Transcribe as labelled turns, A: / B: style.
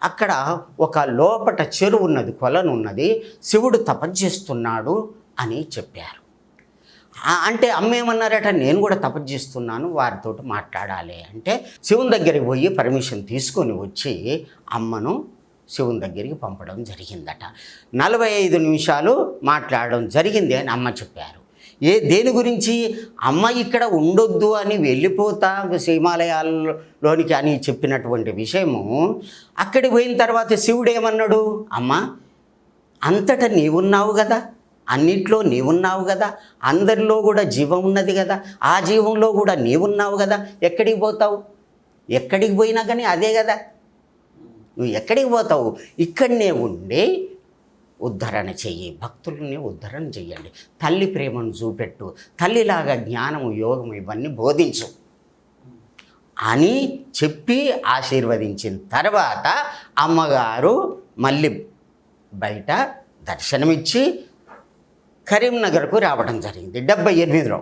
A: అక్కడ ఒక లోపట చెరువు ఉన్నది, కొలను ఉన్నది, శివుడు తపస్సు అని చెప్పారు. అంటే అమ్మ ఏమన్నారట, నేను కూడా తపస్సు చేస్తున్నాను, వారితో మాట్లాడాలి అంటే శివుని దగ్గరికి పోయి పర్మిషన్ తీసుకొని వచ్చి అమ్మను శివుని దగ్గరికి పంపడం జరిగిందట. 45 నిమిషాలు మాట్లాడడం జరిగింది అని అమ్మ చెప్పారు. దేని గురించి? అమ్మ ఇక్కడ ఉండొద్దు అని వెళ్ళిపోతా హిమాలయాల్లోనికి అని చెప్పినటువంటి విషయము. అక్కడికి పోయిన తర్వాత శివుడు ఏమన్నాడు, అమ్మ అంతటా నీవున్నావు కదా, అన్నిట్లో నీవున్నావు కదా, అందరిలో కూడా జీవం ఉన్నది కదా, ఆ జీవంలో కూడా నీవున్నావు కదా, ఎక్కడికి పోతావు? ఎక్కడికి పోయినా కానీ అదే కదా, నువ్వు ఎక్కడికి పోతావు? ఇక్కడనే ఉండి ఉద్ధరణ చెయ్యి, భక్తుల్ని ఉద్ధరణ చెయ్యండి, తల్లి ప్రేమను చూపెట్టు, తల్లిలాగా జ్ఞానము యోగము ఇవన్నీ బోధించు అని చెప్పి ఆశీర్వదించిన తర్వాత అమ్మగారు మళ్ళీ బయట దర్శనమిచ్చి కరీంనగర్కు రావడం జరిగింది 78లో.